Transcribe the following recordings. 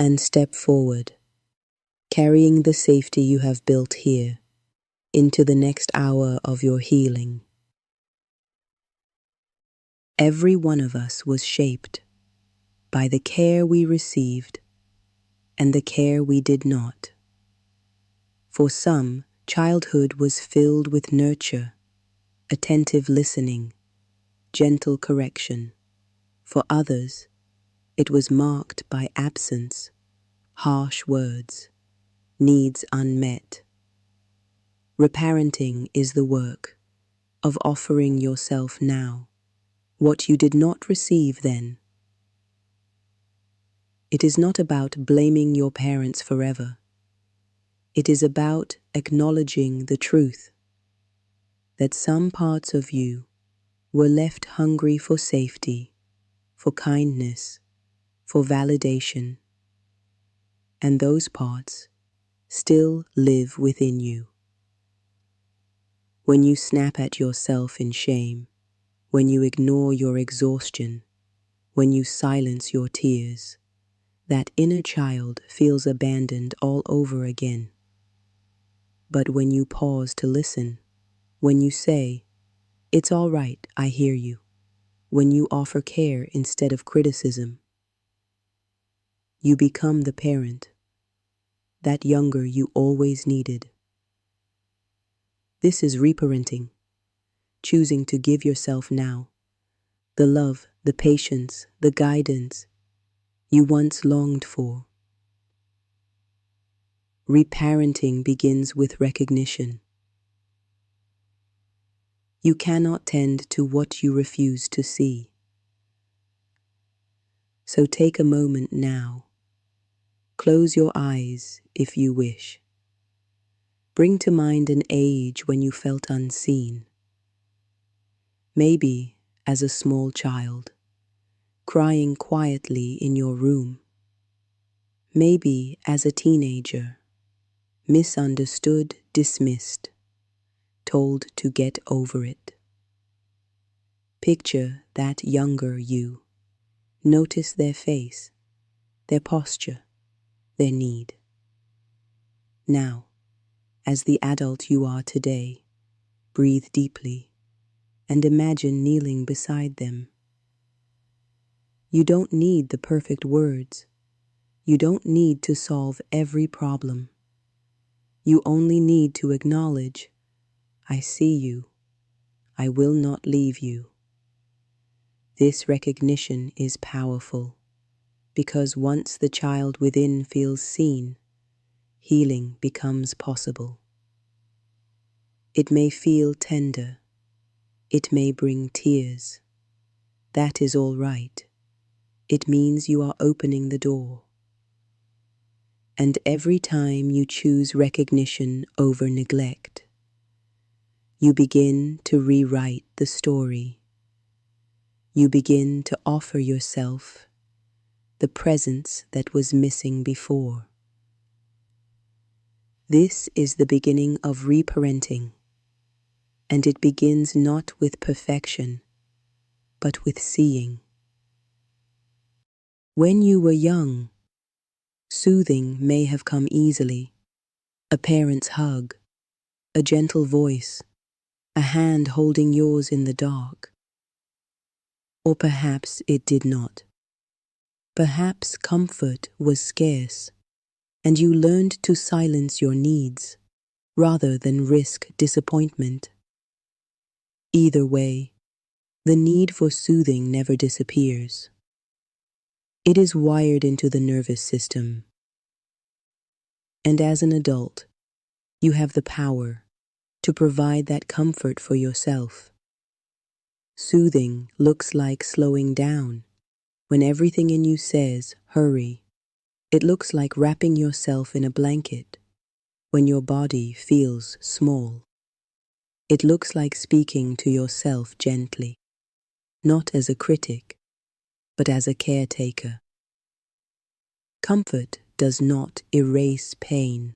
and step forward, carrying the safety you have built here into the next hour of your healing. Every one of us was shaped by the care we received and the care we did not. For some, childhood was filled with nurture, attentive listening, gentle correction. For others, it was marked by absence, harsh words, needs unmet. Reparenting is the work of offering yourself now what you did not receive then. It is not about blaming your parents forever. It is about acknowledging the truth that some parts of you were left hungry for safety, for kindness, for validation, and those parts still live within you. When you snap at yourself in shame, when you ignore your exhaustion, when you silence your tears, that inner child feels abandoned all over again. But when you pause to listen, when you say, "It's all right, I hear you," when you offer care instead of criticism, you become the parent, that younger you always needed. This is reparenting, choosing to give yourself now the love, the patience, the guidance you once longed for. Reparenting begins with recognition. You cannot tend to what you refuse to see. So take a moment now. Close your eyes if you wish. Bring to mind an age when you felt unseen. Maybe as a small child, crying quietly in your room. Maybe as a teenager, misunderstood, dismissed, told to get over it. Picture that younger you. Notice their face, their posture, their need. Now, as the adult you are today, breathe deeply and imagine kneeling beside them. You don't need the perfect words. You don't need to solve every problem. You only need to acknowledge, "I see you. I will not leave you." This recognition is powerful because once the child within feels seen, healing becomes possible. It may feel tender. It may bring tears. That is all right. It means you are opening the door. And every time you choose recognition over neglect, you begin to rewrite the story. You begin to offer yourself the presence that was missing before. This is the beginning of reparenting, and it begins not with perfection, but with seeing. When you were young, soothing may have come easily, a parent's hug, a gentle voice, a hand holding yours in the dark. Or perhaps it did not. Perhaps comfort was scarce, and you learned to silence your needs rather than risk disappointment. Either way, the need for soothing never disappears. It is wired into the nervous system. And as an adult, you have the power to provide that comfort for yourself. Soothing looks like slowing down when everything in you says, "Hurry." It looks like wrapping yourself in a blanket when your body feels small. It looks like speaking to yourself gently, not as a critic, but as a caretaker. Comfort does not erase pain,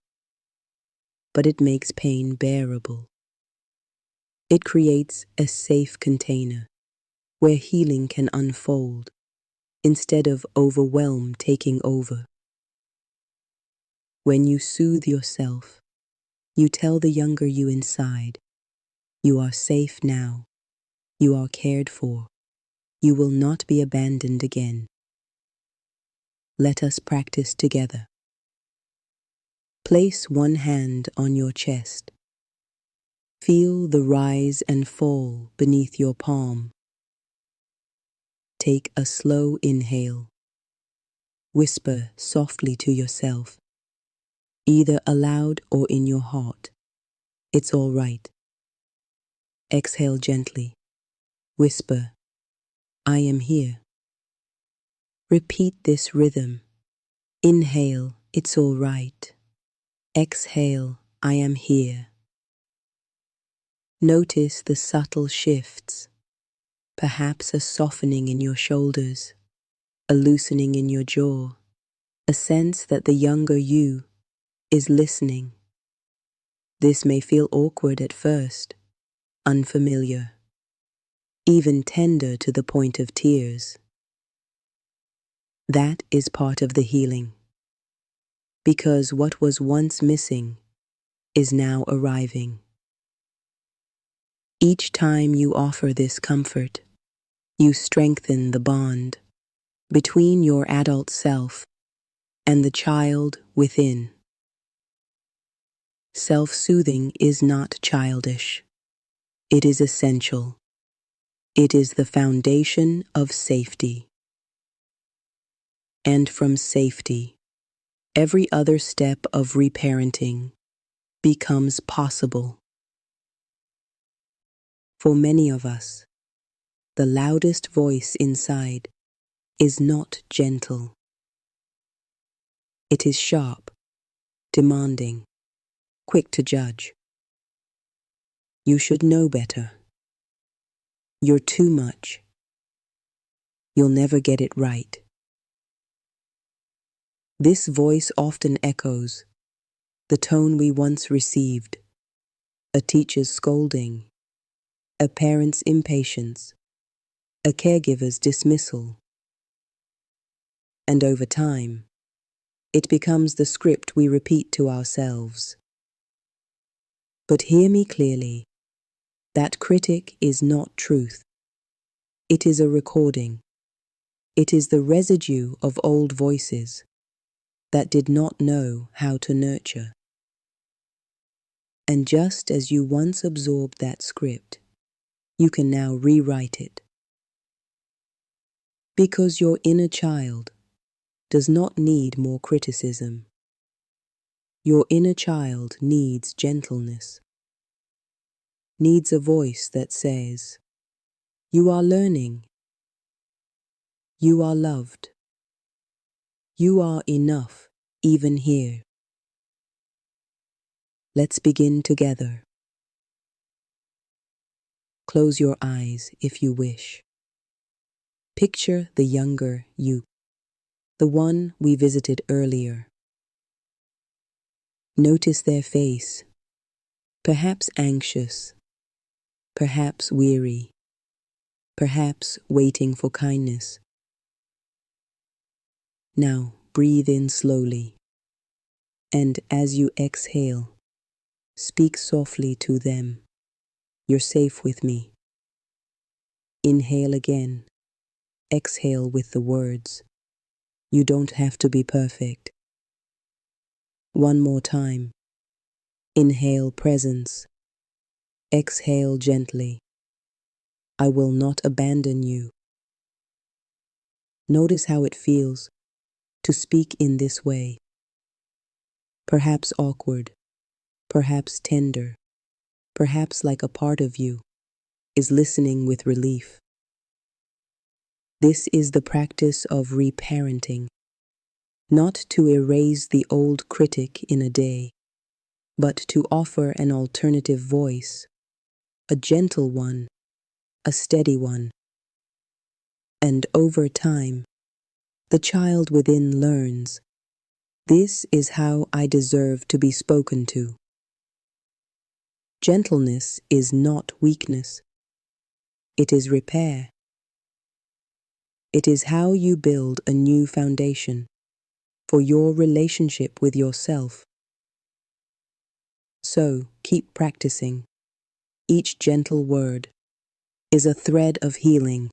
but it makes pain bearable. It creates a safe container where healing can unfold instead of overwhelm taking over. When you soothe yourself, you tell the younger you inside, you are safe now, you are cared for, you will not be abandoned again. Let us practice together. Place one hand on your chest. Feel the rise and fall beneath your palm. Take a slow inhale. Whisper softly to yourself, either aloud or in your heart, "It's all right." Exhale gently. Whisper, "I am here." Repeat this rhythm. Inhale, "It's all right." Exhale, "I am here." Notice the subtle shifts, perhaps a softening in your shoulders, a loosening in your jaw, a sense that the younger you is listening. This may feel awkward at first, unfamiliar, even tender to the point of tears. That is part of the healing, because what was once missing is now arriving. Each time you offer this comfort, you strengthen the bond between your adult self and the child within. Self-soothing is not childish. It is essential. It is the foundation of safety. And from safety, every other step of reparenting becomes possible. For many of us, the loudest voice inside is not gentle. It is sharp, demanding, quick to judge. You should know better. You're too much. You'll never get it right. This voice often echoes the tone we once received, a teacher's scolding, a parent's impatience, a caregiver's dismissal. And over time, it becomes the script we repeat to ourselves. But hear me clearly, that critic is not truth. It is a recording. It is the residue of old voices that did not know how to nurture. And just as you once absorbed that script, you can now rewrite it. Because your inner child does not need more criticism. Your inner child needs gentleness, needs a voice that says, "You are learning. You are loved. You are enough, even here." Let's begin together. Close your eyes if you wish. Picture the younger you, the one we visited earlier. Notice their face, perhaps anxious, perhaps weary, perhaps waiting for kindness. Now breathe in slowly, and as you exhale, speak softly to them. "You're safe with me." Inhale again. Exhale with the words, "You don't have to be perfect." One more time. Inhale presence. Exhale gently. "I will not abandon you." Notice how it feels to speak in this way. Perhaps awkward, perhaps tender, perhaps like a part of you is listening with relief. This is the practice of reparenting, not to erase the old critic in a day, but to offer an alternative voice, a gentle one, a steady one. And over time, the child within learns, "This is how I deserve to be spoken to." Gentleness is not weakness. It is repair. It is how you build a new foundation for your relationship with yourself. So keep practicing. Each gentle word is a thread of healing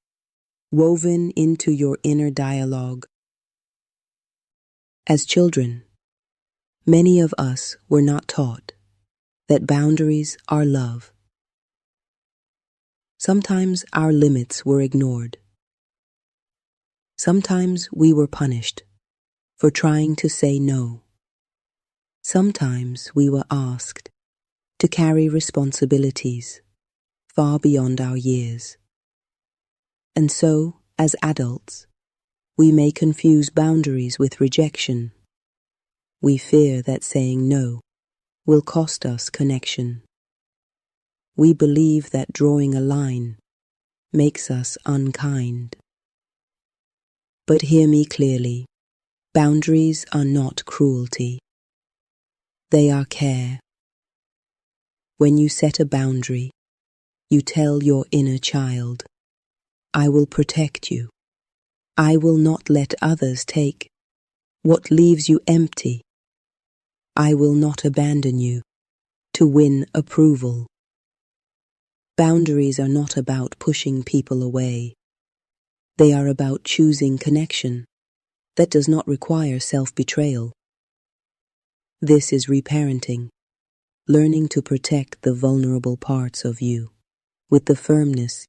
woven into your inner dialogue. As children, many of us were not taught that boundaries are love. Sometimes our limits were ignored. Sometimes we were punished for trying to say no. Sometimes we were asked to carry responsibilities far beyond our years. And so, as adults, we may confuse boundaries with rejection. We fear that saying no will cost us connection. We believe that drawing a line makes us unkind. But hear me clearly. Boundaries are not cruelty. They are care. When you set a boundary, you tell your inner child, I will protect you. I will not let others take what leaves you empty. I will not abandon you to win approval. Boundaries are not about pushing people away. They are about choosing connection that does not require self-betrayal. This is reparenting, learning to protect the vulnerable parts of you with the firmness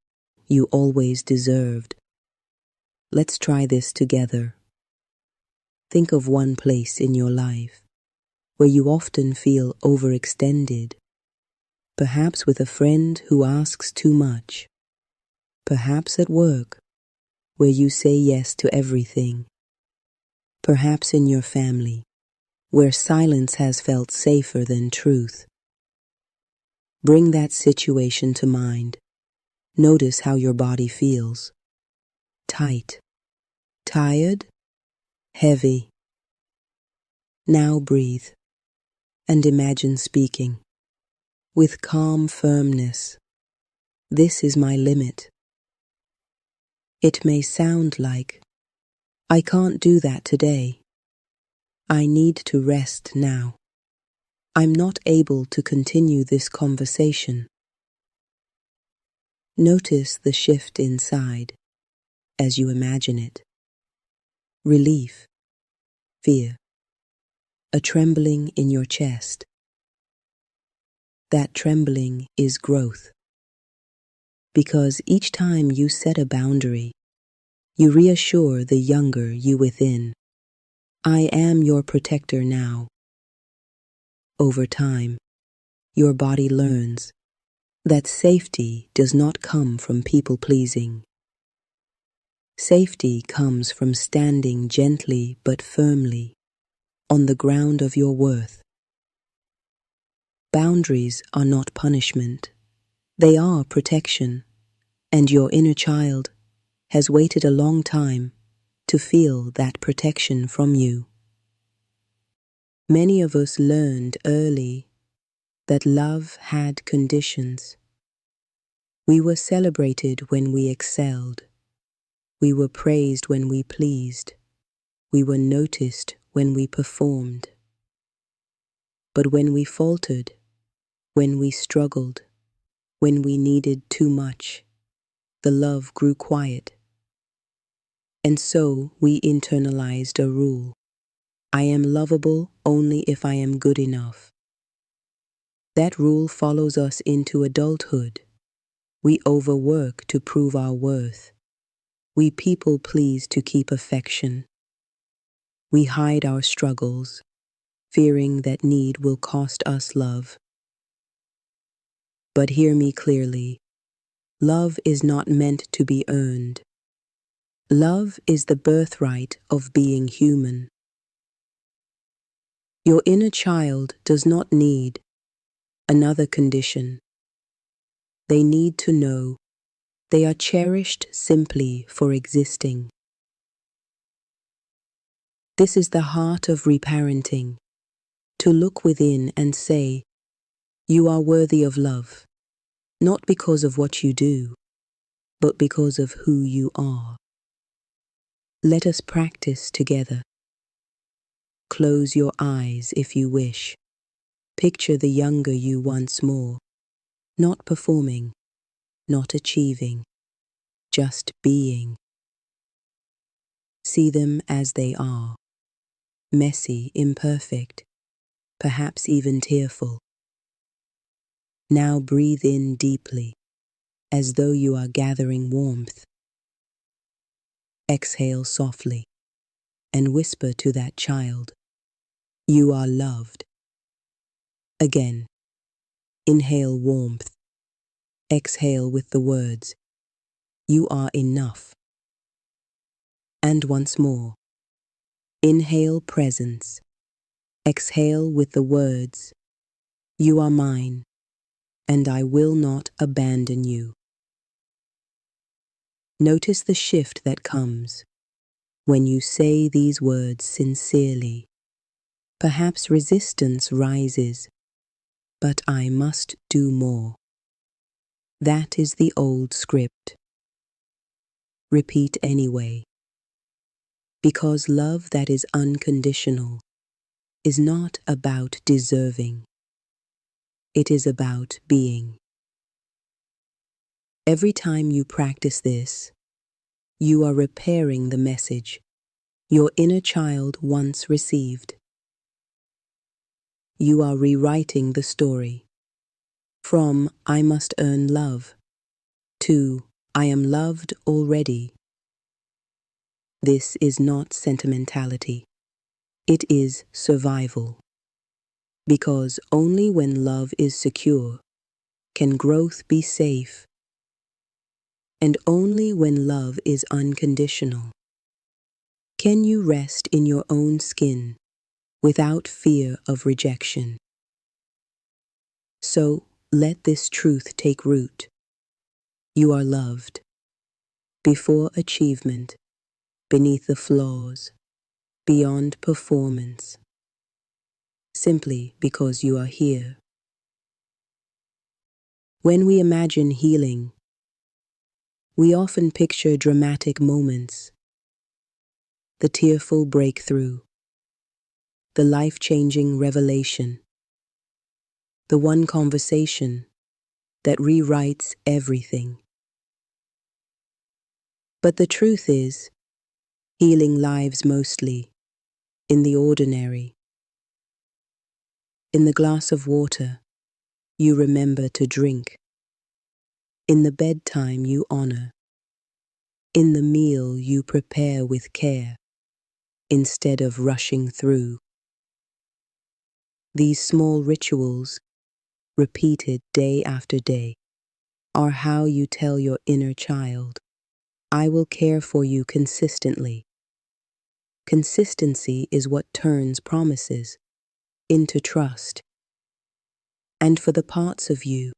you always deserved. Let's try this together. Think of one place in your life where you often feel overextended, perhaps with a friend who asks too much, perhaps at work where you say yes to everything, perhaps in your family where silence has felt safer than truth. Bring that situation to mind. Notice how your body feels. Tight, tired, heavy. Now breathe and imagine speaking with calm firmness. This is my limit. It may sound like, I can't do that today. I need to rest now. I'm not able to continue this conversation. Notice the shift inside as you imagine it. Relief, fear, a trembling in your chest. That trembling is growth. Because each time you set a boundary, you reassure the younger you within. I am your protector now. Over time, your body learns that safety does not come from people-pleasing. Safety comes from standing gently but firmly on the ground of your worth. Boundaries are not punishment. They are protection, and your inner child has waited a long time to feel that protection from you. Many of us learned early that love had conditions. We were celebrated when we excelled. We were praised when we pleased. We were noticed when we performed. But when we faltered, when we struggled, when we needed too much, the love grew quiet. And so we internalized a rule. I am lovable only if I am good enough. That rule follows us into adulthood. We overwork to prove our worth. We people please to keep affection. We hide our struggles, fearing that need will cost us love. But hear me clearly. Love is not meant to be earned. Love is the birthright of being human. Your inner child does not need another condition. They need to know they are cherished simply for existing. This is the heart of reparenting, to look within and say, you are worthy of love, not because of what you do, but because of who you are. Let us practice together. close your eyes if you wish. Picture the younger you once more, not performing, not achieving, just being. See them as they are, messy, imperfect, perhaps even tearful. Now breathe in deeply, as though you are gathering warmth. Exhale softly, and whisper to that child, "You are loved." Again, inhale warmth. Exhale with the words, "You are enough." And once more, inhale presence. Exhale with the words, "You are mine, and I will not abandon you." Notice the shift that comes when you say these words sincerely. Perhaps resistance rises, but I must do more. That is the old script. Repeat anyway, because love that is unconditional is not about deserving. It is about being. Every time you practice this, you are repairing the message your inner child once received. You are rewriting the story from "I must earn love" to "I am loved already." This is not sentimentality. It is survival. Because only when love is secure can growth be safe. And only when love is unconditional can you rest in your own skin without fear of rejection. So let this truth take root. You are loved. Before achievement, beneath the flaws, beyond performance. Simply because you are here. When we imagine healing, we often picture dramatic moments. The tearful breakthrough, the life-changing revelation, the one conversation that rewrites everything. But the truth is, healing lives mostly in the ordinary. In the glass of water you remember to drink. In the bedtime you honor. In the meal you prepare with care, instead of rushing through. These small rituals, repeated day after day, are how you tell your inner child, "I will care for you consistently." Consistency is what turns promises into trust. And for the parts of you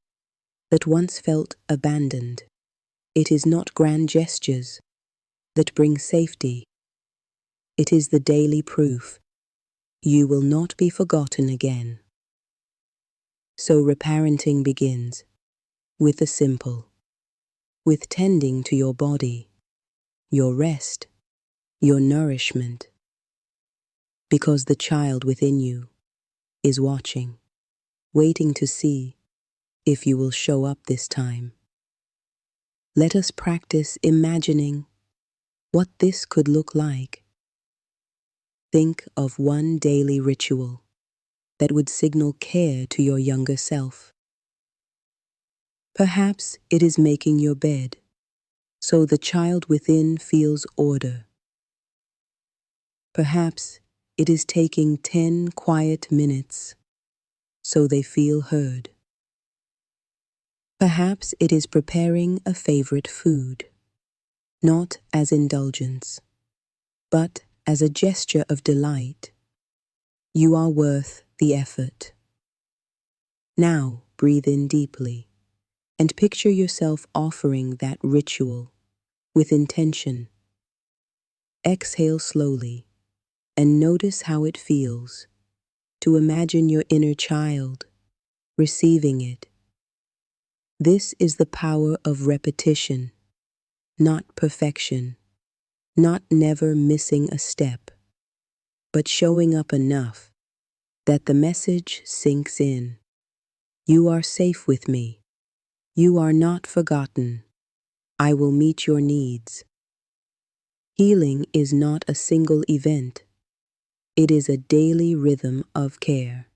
that once felt abandoned, it is not grand gestures that bring safety. It is the daily proof you will not be forgotten again. So reparenting begins with the simple, with tending to your body, your rest, your nourishment, because the child within you is watching, waiting to see if you will show up this time. Let us practice imagining what this could look like. Think of one daily ritual that would signal care to your younger self. Perhaps it is making your bed so the child within feels order. Perhaps it is taking 10 quiet minutes so they feel heard. Perhaps it is preparing a favorite food, not as indulgence, but as a gesture of delight. You are worth the effort. Now breathe in deeply and picture yourself offering that ritual with intention. Exhale slowly and notice how it feels to imagine your inner child receiving it. This is the power of repetition, not perfection, not never missing a step, but showing up enough that the message sinks in. You are safe with me. You are not forgotten. I will meet your needs. Healing is not a single event. It is a daily rhythm of care.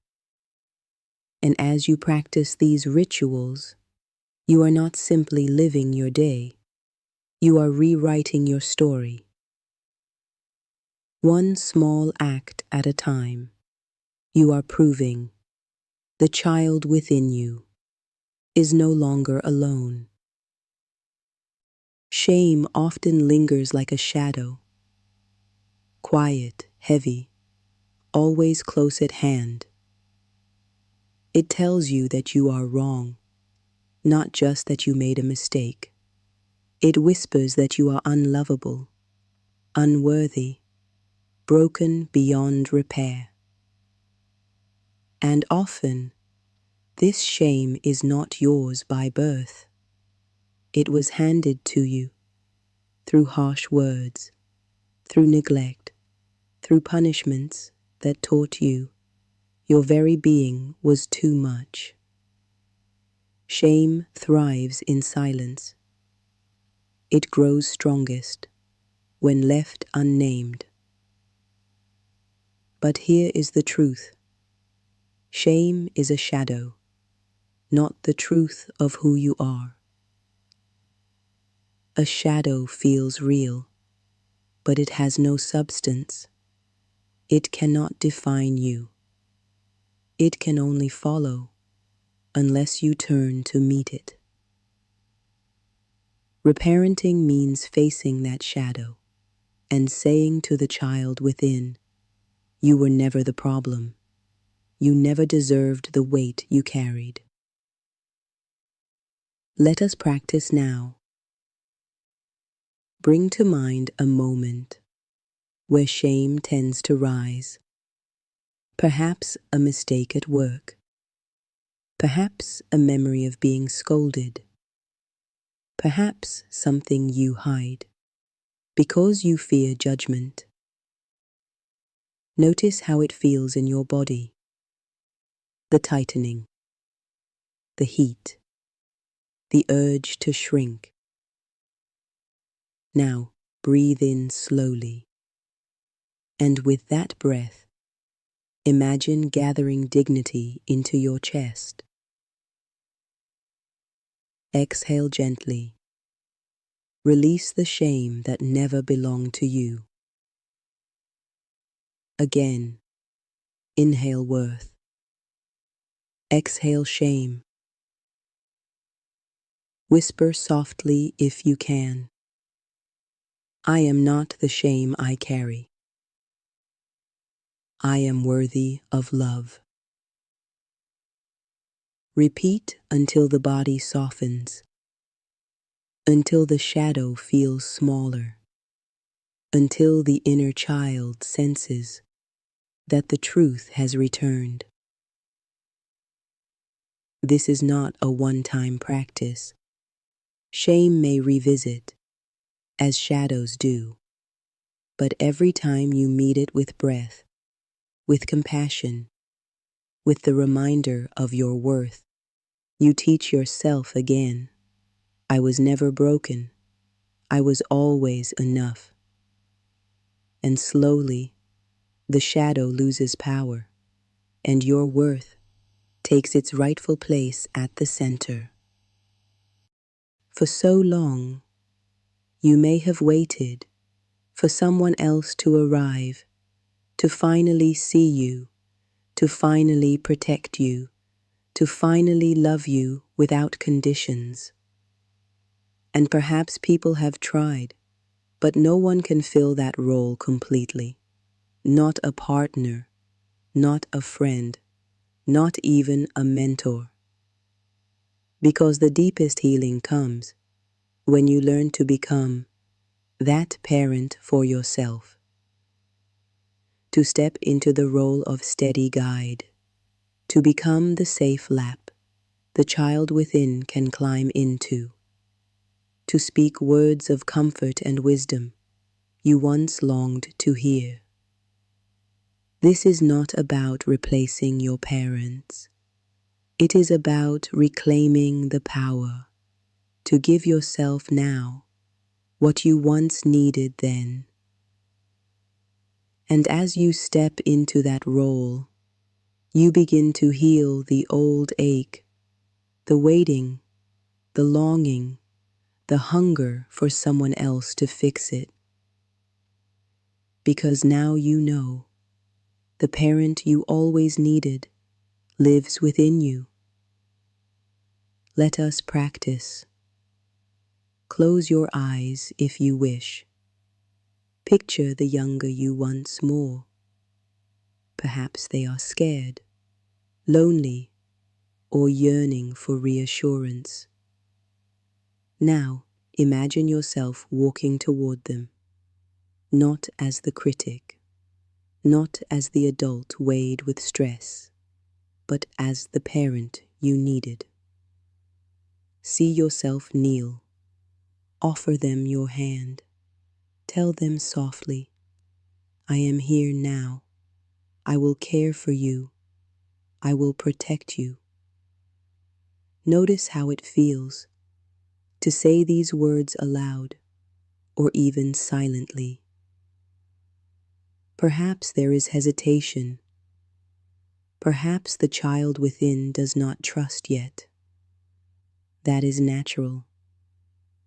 And as you practice these rituals, you are not simply living your day. You are rewriting your story. One small act at a time, you are proving the child within you is no longer alone. Shame often lingers like a shadow, quiet, heavy, always close at hand. It tells you that you are wrong, not just that you made a mistake. It whispers that you are unlovable, unworthy, broken beyond repair. And often, this shame is not yours by birth. It was handed to you through harsh words, through neglect, through punishments that taught you your very being was too much. Shame thrives in silence. It grows strongest when left unnamed. But here is the truth. Shame is a shadow, not the truth of who you are. A shadow feels real, but it has no substance. It cannot define you. It can only follow unless you turn to meet it. Reparenting means facing that shadow and saying to the child within, you were never the problem. You never deserved the weight you carried. Let us practice now. Bring to mind a moment where shame tends to rise. Perhaps a mistake at work. Perhaps a memory of being scolded. Perhaps something you hide because you fear judgment. Notice how it feels in your body. The tightening, the heat, the urge to shrink. Now breathe in slowly. And with that breath, imagine gathering dignity into your chest. Exhale gently. Release the shame that never belonged to you. Again, inhale worth. Exhale shame. Whisper softly if you can. I am not the shame I carry. I am worthy of love. Repeat until the body softens, until the shadow feels smaller, until the inner child senses that the truth has returned. This is not a one-time practice. Shame may revisit, as shadows do, but every time you meet it with breath, with compassion, with the reminder of your worth, you teach yourself again, I was never broken. I was always enough. And slowly, the shadow loses power, and your worth takes its rightful place at the center. For so long, you may have waited for someone else to arrive, to finally see you, to finally protect you, to finally love you without conditions. And perhaps people have tried, but no one can fill that role completely. Not a partner, not a friend, not even a mentor. Because the deepest healing comes when you learn to become that parent for yourself. To step into the role of steady guide, to become the safe lap the child within can climb into, to speak words of comfort and wisdom you once longed to hear. This is not about replacing your parents. It is about reclaiming the power to give yourself now what you once needed then. And as you step into that role, you begin to heal the old ache, the waiting, the longing, the hunger for someone else to fix it. Because now you know the parent you always needed lives within you. Let us practice. Close your eyes if you wish. Picture the younger you once more. Perhaps they are scared, lonely, or yearning for reassurance. Now, imagine yourself walking toward them, not as the critic, not as the adult weighed with stress, but as the parent you needed. See yourself kneel. Offer them your hand. Tell them softly, I am here now. I will care for you. I will protect you. Notice how it feels to say these words aloud or even silently. Perhaps there is hesitation. Perhaps the child within does not trust yet. That is natural.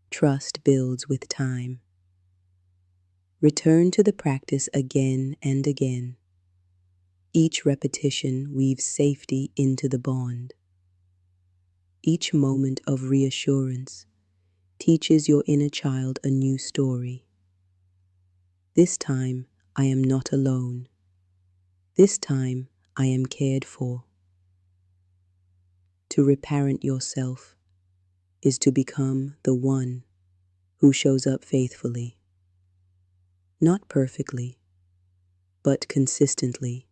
Trust builds with time. Return to the practice again and again. Each repetition weaves safety into the bond. Each moment of reassurance teaches your inner child a new story. This time, I am not alone. This time, I am cared for. To reparent yourself is to become the one who shows up faithfully. Not perfectly, but consistently.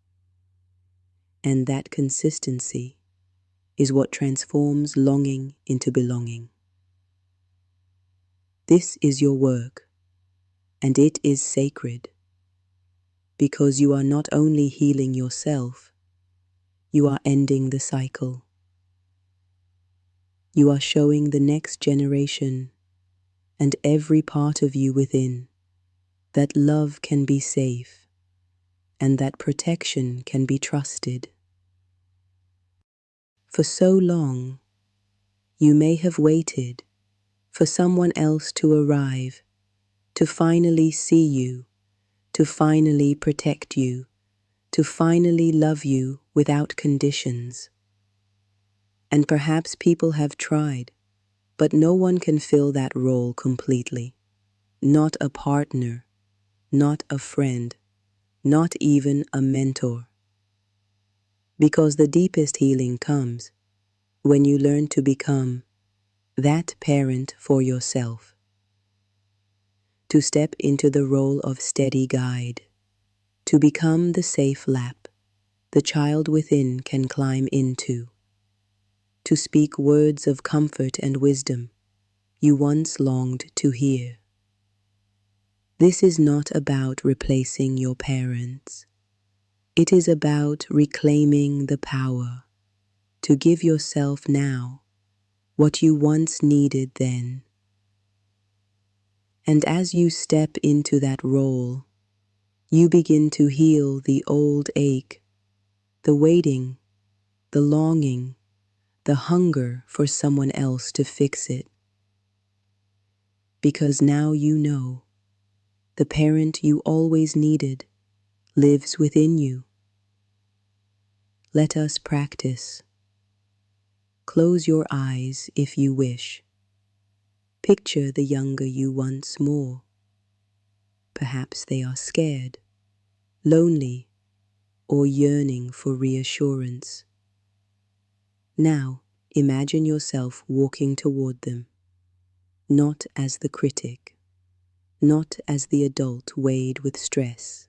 And that consistency is what transforms longing into belonging. This is your work, and it is sacred, because you are not only healing yourself, you are ending the cycle. You are showing the next generation and every part of you within that love can be safe and that protection can be trusted. For so long, you may have waited for someone else to arrive, to finally see you, to finally protect you, to finally love you without conditions. And perhaps people have tried, but no one can fill that role completely. Not a partner, not a friend, not even a mentor. Because the deepest healing comes when you learn to become that parent for yourself. To step into the role of steady guide, to become the safe lap the child within can climb into, to speak words of comfort and wisdom you once longed to hear. This is not about replacing your parents. It is about reclaiming the power to give yourself now what you once needed then. And as you step into that role, you begin to heal the old ache, the waiting, the longing, the hunger for someone else to fix it. Because now you know the parent you always needed lives within you. Let us practice. Close your eyes if you wish. Picture the younger you once more. Perhaps they are scared, lonely, or yearning for reassurance. Now, imagine yourself walking toward them, not as the critic, not as the adult weighed with stress,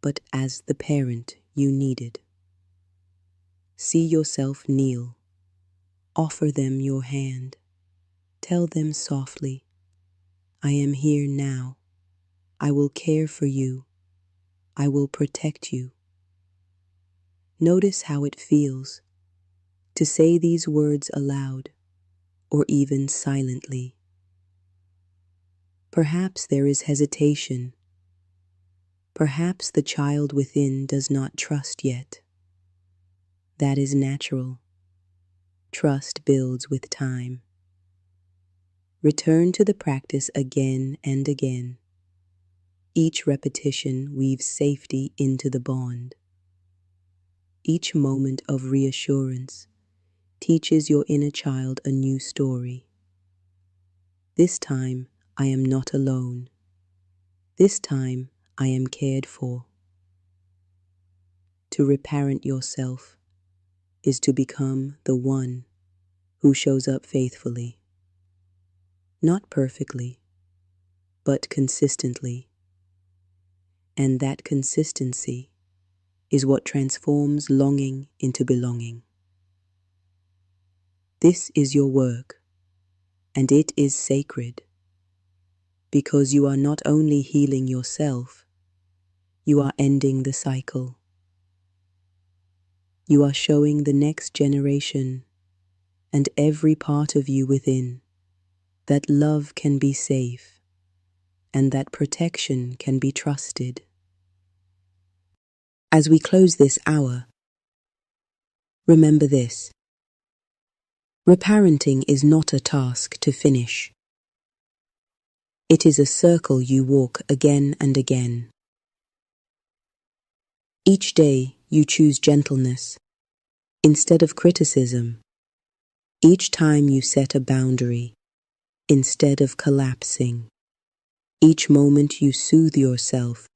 but as the parent you needed. See yourself kneel. Offer them your hand. Tell them softly, I am here now. I will care for you. I will protect you. Notice how it feels to say these words aloud or even silently. Perhaps there is hesitation. Perhaps the child within does not trust yet. That is natural. Trust builds with time. Return to the practice again and again. Each repetition weaves safety into the bond. Each moment of reassurance teaches your inner child a new story. This time, I am not alone. This time, I am cared for. To reparent yourself is to become the one who shows up faithfully. Not perfectly, but consistently. And that consistency is what transforms longing into belonging. This is your work, and it is sacred, because you are not only healing yourself, you are ending the cycle. You are showing the next generation and every part of you within that love can be safe and that protection can be trusted. As we close this hour, remember this. Reparenting is not a task to finish. It is a circle you walk again and again. Each day you choose gentleness instead of criticism. Each time you set a boundary instead of collapsing. Each moment you soothe yourself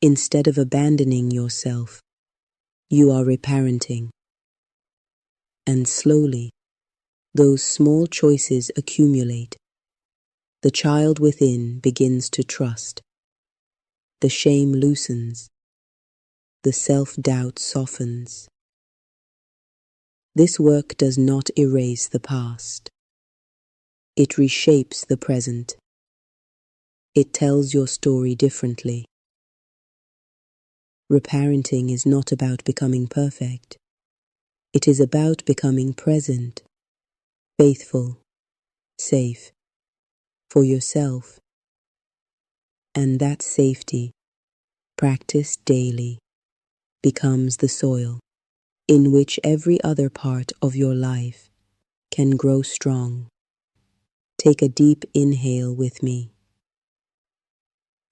instead of abandoning yourself. You are reparenting. And slowly, those small choices accumulate. The child within begins to trust. The shame loosens. The self-doubt softens. This work does not erase the past. It reshapes the present. It tells your story differently. Reparenting is not about becoming perfect. It is about becoming present, faithful, safe, for yourself. And that safety, practiced daily, becomes the soil in which every other part of your life can grow strong. Take a deep inhale with me.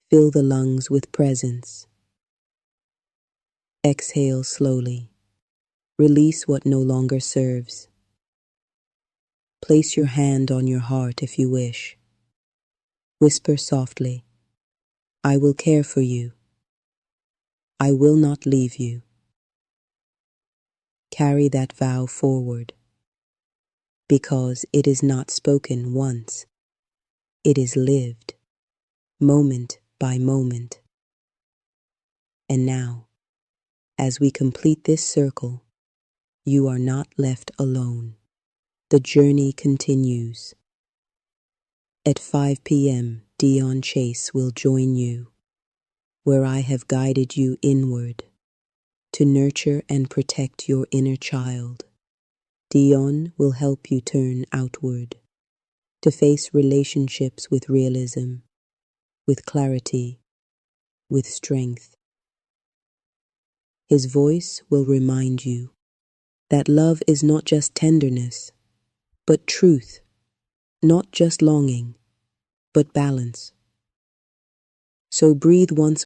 Fill the lungs with presence. Exhale slowly. Release what no longer serves. Place your hand on your heart if you wish. Whisper softly, I will care for you. I will not leave you. Carry that vow forward, because it is not spoken once. It is lived, moment by moment. And now, as we complete this circle, you are not left alone. The journey continues. At 5 p.m., Dion Chase will join you, where I have guided you inward to nurture and protect your inner child. Dion will help you turn outward, to face relationships with realism, with clarity, with strength. His voice will remind you that love is not just tenderness, but truth, not just longing, but balance. So breathe once